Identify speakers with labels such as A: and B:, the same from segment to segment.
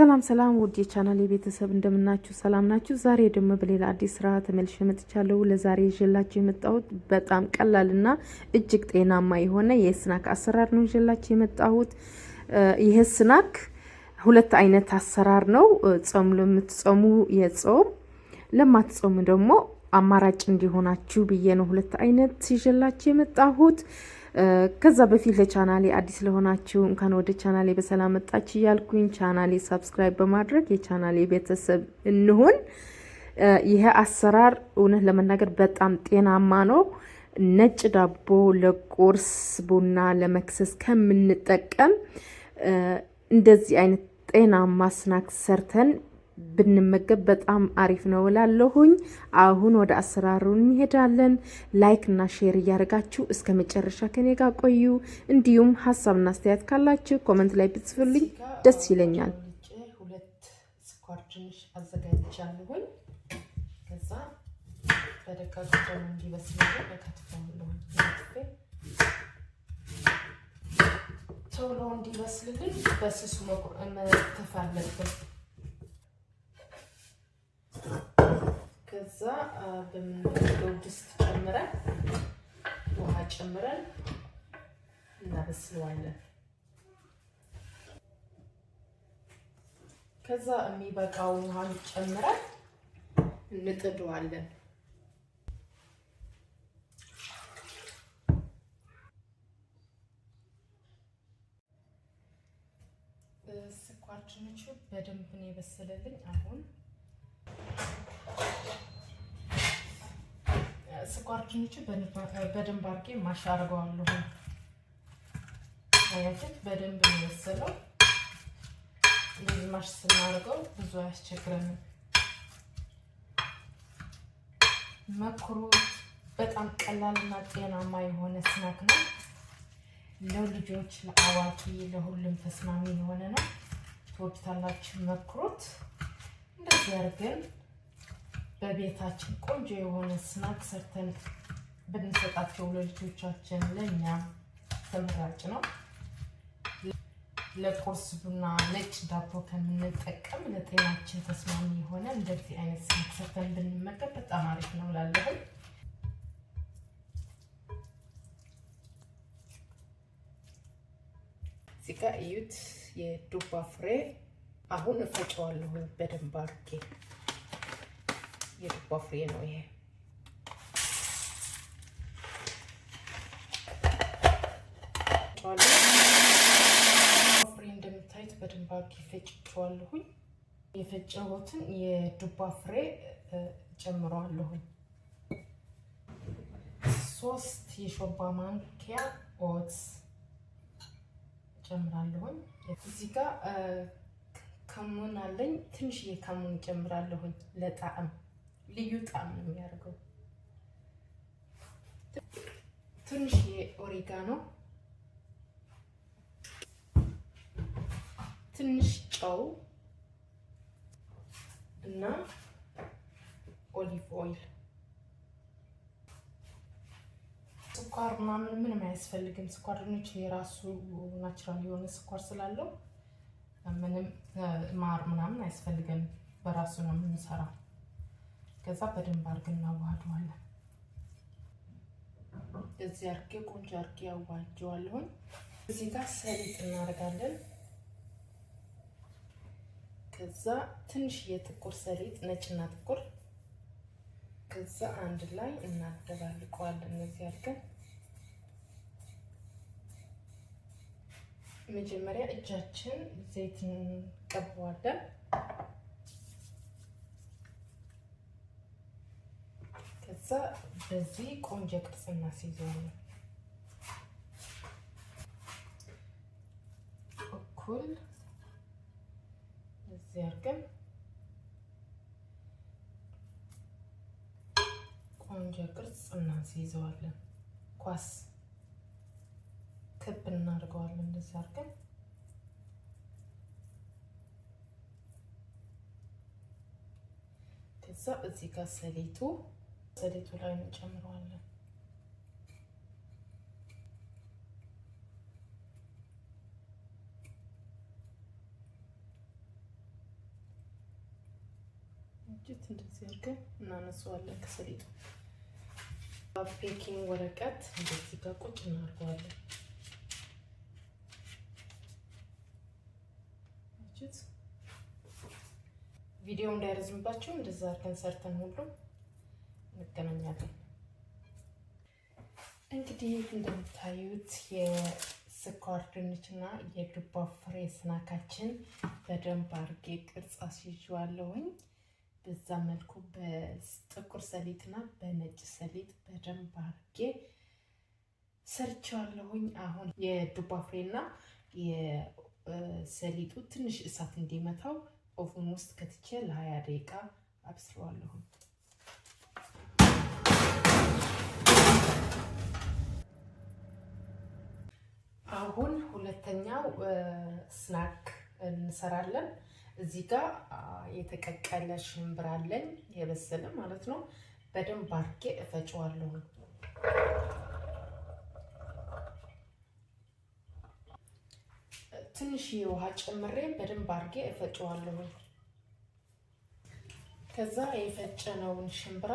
A: ሰላም ውድ የቻናሌ ቤተሰብ እንደምናችሁ ሰላም ናችሁ? ዛሬ ደግሞ በሌላ አዲስ ስራ ተመልሼ መጥቻለሁ። ለዛሬ ይዤላችሁ የመጣሁት በጣም ቀላልና እጅግ ጤናማ የሆነ የስናክ አሰራር ነው ይዤላችሁ የመጣሁት። ይሄ ስናክ ሁለት አይነት አሰራር ነው። ጾም ለምትጾሙ የጾም ለማትጾሙ ደግሞ አማራጭ እንዲሆናችሁ ብዬ ነው ሁለት አይነት ይዤላችሁ የመጣሁት። ከዛ በፊት ለቻናሌ አዲስ ለሆናችሁ እንኳን ወደ ቻናሌ በሰላም መጣችሁ እያልኩኝ ቻናሌ ሰብስክራይብ በማድረግ የቻናሌ ቤተሰብ እንሁን። ይሄ አሰራር እውነት ለመናገር በጣም ጤናማ ነው። ነጭ ዳቦ ለቁርስ ቡና ለመክሰስ ከምንጠቀም እንደዚህ አይነት ጤናማ ስናክ ሰርተን ብንመገብ በጣም አሪፍ ነው እላለሁኝ። አሁን ወደ አሰራሩ እንሄዳለን። ላይክ እና ሼር እያደረጋችሁ እስከ መጨረሻ ከኔ ጋር ቆዩ። እንዲሁም ሀሳብና አስተያየት ካላችሁ ኮሜንት ላይ ብትጽፉልኝ ደስ ይለኛል።
B: ሁለት ስኳር ድንች አዘጋጅቻለሁኝ። ከዛ በደቃቁ እንዲበስል በከትፈዋለሁ። ቶሎ እንዲበስልልኝ በስሱ መክተፍ አለብን። ከዛ በምንፈልገው ድስት ጨምረን ውሃ ጨምረን እናበስለዋለን። ከዛ የሚበቃው ውሃ ጨምረን እንጥደዋለን። ስኳር ድንቹ በደንብ ነው የበሰለልኝ። አሁን ስኳር ድንቹ በደንብ አድርጌ ማሽ አድርገዋለሁ። አያችሁት? በደንብ ነው የበሰለው። እንደዚህ ማሽ ስናደርገው ብዙ አያስቸግረንም። መክሩት። በጣም ቀላልና ጤናማ የሆነ ስናክ ነው። ለልጆች፣ ለአዋቂ፣ ለሁሉም ተስማሚ የሆነ ነው። ትወዱታላችሁ። መክሩት። እንደዚህ አድርገን በቤታችን ቆንጆ የሆነ ስናክ ሰርተን ብንሰጣቸው ለልጆቻችን ለእኛም ተመራጭ ነው። ለቁርስ ቡና ነጭ ዳቦ ከምንጠቀም ለጤናችን ተስማሚ የሆነ እንደዚህ አይነት ስናክ ሰርተን ብንመገብ በጣም አሪፍ ነው እላለሁ። እዚህ ጋር እዩት፣ የዱባ ፍሬ አሁን እፈጨዋለሁ በደንብ አድርጌ። የዱባ ፍሬ ነው ይሄ። ፍሬ እንደምታዩት በደንብ አድርጌ ፈጭቼዋለሁኝ። የፈጨሁትን የዱባ ፍሬ ጨምረዋለሁኝ። 3 የሾርባ ማንኪያ ኦትስ ጨምራለሁኝ። እዚህ ጋር ከሙን አለኝ። ትንሽዬ ከሙን ጨምራለሁኝ ለጣዕም ልዩ ጣዕም ነው የሚያደርገው። ትንሽዬ ኦሪጋኖ፣ ትንሽ ጨው እና ኦሊቭ ኦይል። ስኳር ምንም አያስፈልግም። ስኳር ድንች የራሱ ናቹራል የሆነ ስኳር ስላለው ምንም ማር ምናምን አያስፈልገንም። በራሱ ነው የምንሰራው። ከዛ በደንብ አድርገን እናዋህደዋለን። እዚህ አድርጌ ቆንጆ አድርጌ አዋህደዋለሁኝ። እዚህ ጋር ሰሊጥ እናደርጋለን። ከዛ ትንሽ የጥቁር ሰሊጥ፣ ነጭና ጥቁር። ከዛ አንድ ላይ እናደባልቀዋለን። እዚህ አድርገን መጀመሪያ እጃችን ዘይት እንቀባዋለን። ከዛ በዚህ ቆንጆ ቅርጽ እናስይዘዋለን። እኩል እዚህ አድርገን ቆንጆ ቅርጽ እናስይዘዋለን። ኳስ ክብ እናድርገዋለን። እንደዚህ አድርገን ከዛ እዚህ ጋር ሰሊጡ ላይ እንጨምረዋለን። እጅት እንደዚህ አድርገን እናነሳዋለን ከሰሊጡ። ቤኪንግ ወረቀት እንደዚህ ጋር ቁጭ እናደርገዋለን። እጅት ቪዲዮ እንዳይረዝምባችሁ እንደዛ አድርገን ሰርተን ሁሉ እንገናኛለን። እንግዲህ እንደምታዩት የስኳር ድንችና የዱባ ፍሬ ስናካችን በደንብ አድርጌ ቅርጽ አስይዤዋለሁኝ። በዛ መልኩ በጥቁር ሰሊጥና በነጭ ሰሊጥ በደንብ አድርጌ ሰርቼዋለሁኝ። አሁን የዱባ ፍሬና የሰሊጡ ትንሽ እሳት እንዲመታው ኦቭን ውስጥ ከትቼ ለ20 ደቂቃ አብስለዋለሁኝ። አሁን ሁለተኛው ስናክ እንሰራለን። እዚህ ጋር የተቀቀለ ሽምብራ አለኝ፣ የበሰለ ማለት ነው። በደንብ አድርጌ እፈጨዋለሁ። ትንሽ ውሃ ጨምሬ በደንብ አድርጌ እፈጨዋለሁ። ከዛ የፈጨነውን ሽምብራ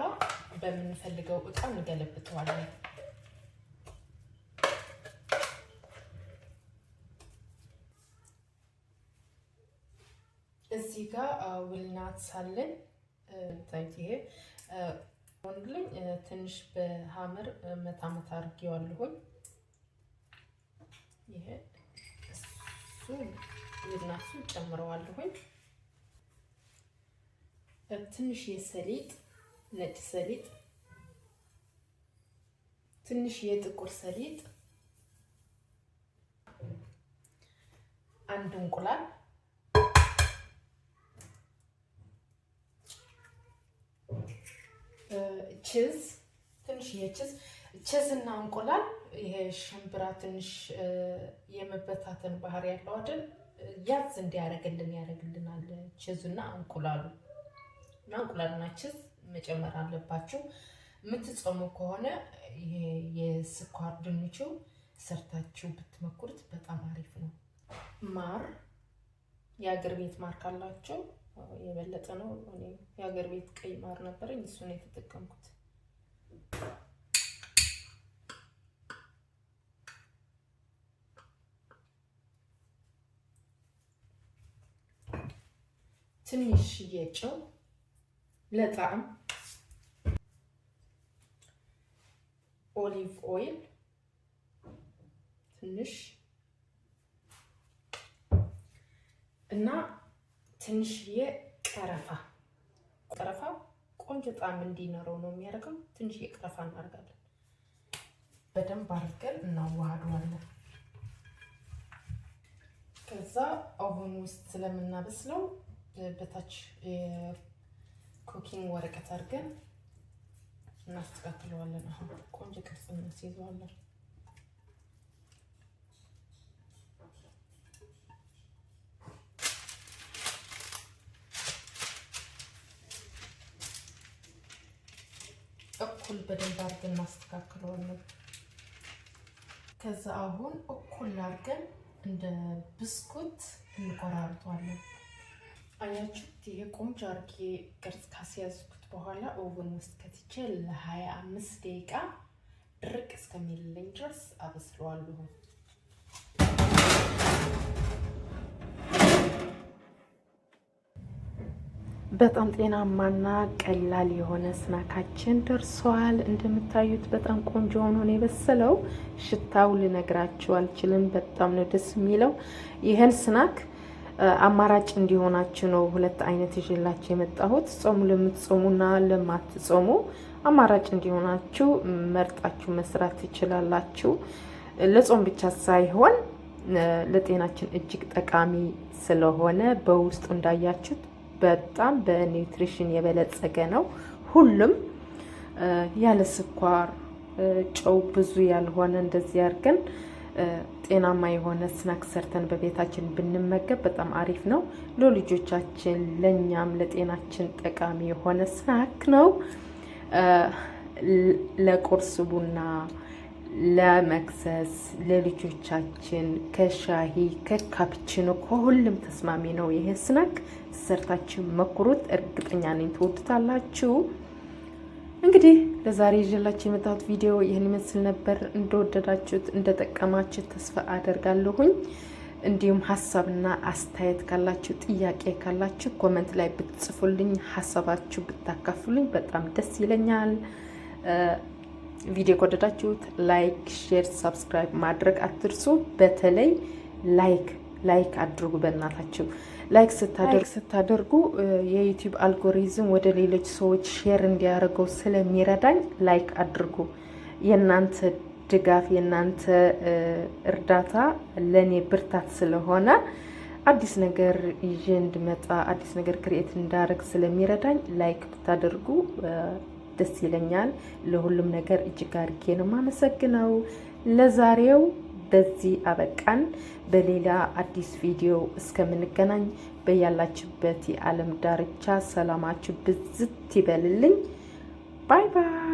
B: በምንፈልገው እቃ እንገለብጠዋለን። እዚህ ጋር ዊልናት ሳለን ይሄ ወንድልኝ ትንሽ በሃመር መታ አድርጌዋለሁኝ። ይሄ እሱ ዊልናቱ ጨምረዋለሁኝ። ትንሽ የሰሊጥ ነጭ ሰሊጥ፣ ትንሽ የጥቁር ሰሊጥ፣ አንድ እንቁላል፣ ቺዝ፣ ትንሽ ቺዝ እና እንቁላል። ይሄ ሽምብራ ትንሽ የመበታተን ባህሪ ያለው አይደል? ያዝ ያደርግልናል ቺዝ እና እንቁላሉ። እና እንቁላልና ቺዝ መጨመር አለባችሁ። የምትጾሙ ከሆነ ይሄ የስኳር ድንቹ ሰርታችሁ ብትመኩሩት በጣም አሪፍ ነው። ማር፣ የአገር ቤት ማር ካላችሁ የበለጠ ነው። እኔ የሀገር ቤት ቀይ ማር ነበረኝ፣ እሱን የተጠቀምኩት። ትንሽዬ ጨው ለጣዕም፣ ኦሊቭ ኦይል ትንሽ እና ትንሽዬ ቀረፋ ቆንጆ ጣዕም እንዲኖረው ነው የሚያደርገው። ትንሽዬ ቀረፋ እናደርጋለን። በደንብ አድርገን እናዋሃደዋለን። ከዛ ኦቨን ውስጥ ስለምናበስለው በታች ኩኪንግ ወረቀት አድርገን እናስተካክለዋለን። አሁን ቆንጆ ቅርጽ እናስይዘዋለን። እኩል በደንብ አድርገን እናስተካክለዋለን። ከዛ አሁን እኩል አድርገን እንደ ብስኩት እንቆራርጠዋለን። አያችሁት? ይሄ ቆንጆ አድርጌ ቅርጽ ካስያዝኩት በኋላ ኦቨን ውስጥ ከትቼ ለ25 ደቂቃ ድርቅ እስከሚልልኝ ድረስ አበስለዋለሁ።
A: በጣም ጤናማና ቀላል የሆነ ስናካችን ደርሷል። እንደምታዩት በጣም ቆንጆ ሆኖ ነው የበሰለው። ሽታው ልነግራችሁ አልችልም። በጣም ነው ደስ የሚለው። ይህን ስናክ አማራጭ እንዲሆናችሁ ነው ሁለት አይነት ይዤላችሁ የመጣሁት። ጾሙ ለምትጾሙና ለማትጾሙ አማራጭ እንዲሆናችሁ መርጣችሁ መስራት ትችላላችሁ። ለጾም ብቻ ሳይሆን ለጤናችን እጅግ ጠቃሚ ስለሆነ በውስጡ እንዳያችሁት በጣም በኒውትሪሽን የበለጸገ ነው። ሁሉም ያለ ስኳር፣ ጨው ብዙ ያልሆነ እንደዚህ አድርገን ጤናማ የሆነ ስናክ ሰርተን በቤታችን ብንመገብ በጣም አሪፍ ነው። ለልጆቻችን ለኛም ለጤናችን ጠቃሚ የሆነ ስናክ ነው። ለቁርስ ቡና፣ ለመክሰስ ለልጆቻችን ከሻሂ ከካፕቺኖ ከሁሉም ተስማሚ ነው። ይሄ ስናክ ሰርታችሁ መኩሩት፣ እርግጠኛ ነኝ ትወዱታላችሁ። እንግዲህ ለዛሬ ይዤላችሁ የመጣሁት ቪዲዮ ይህን ይመስል ነበር። እንደወደዳችሁት እንደጠቀማችሁት ተስፋ አደርጋለሁኝ። እንዲሁም ሀሳብና አስተያየት ካላችሁ ጥያቄ ካላችሁ ኮመንት ላይ ብትጽፉልኝ ሀሳባችሁ ብታካፍሉኝ በጣም ደስ ይለኛል። ቪዲዮ ከወደዳችሁት ላይክ፣ ሼር፣ ሰብስክራይብ ማድረግ አትርሱ። በተለይ ላይክ አድርጉ። በእናታችሁ ላይክ ስታደርጉ የዩቲዩብ አልጎሪዝም ወደ ሌሎች ሰዎች ሼር እንዲያደርገው ስለሚረዳኝ ላይክ አድርጉ። የእናንተ ድጋፍ የእናንተ እርዳታ ለኔ ብርታት ስለሆነ አዲስ ነገር ይዤ እንድመጣ አዲስ ነገር ክሬት እንዳደርግ ስለሚረዳኝ ላይክ ብታደርጉ ደስ ይለኛል። ለሁሉም ነገር እጅግ አድርጌ ነው የማመሰግነው። ለዛሬው በዚህ አበቃን። በሌላ አዲስ ቪዲዮ እስከምንገናኝ በያላችሁበት የዓለም ዳርቻ ሰላማችሁ ብዝት ይበልልኝ። ባይ ባይ።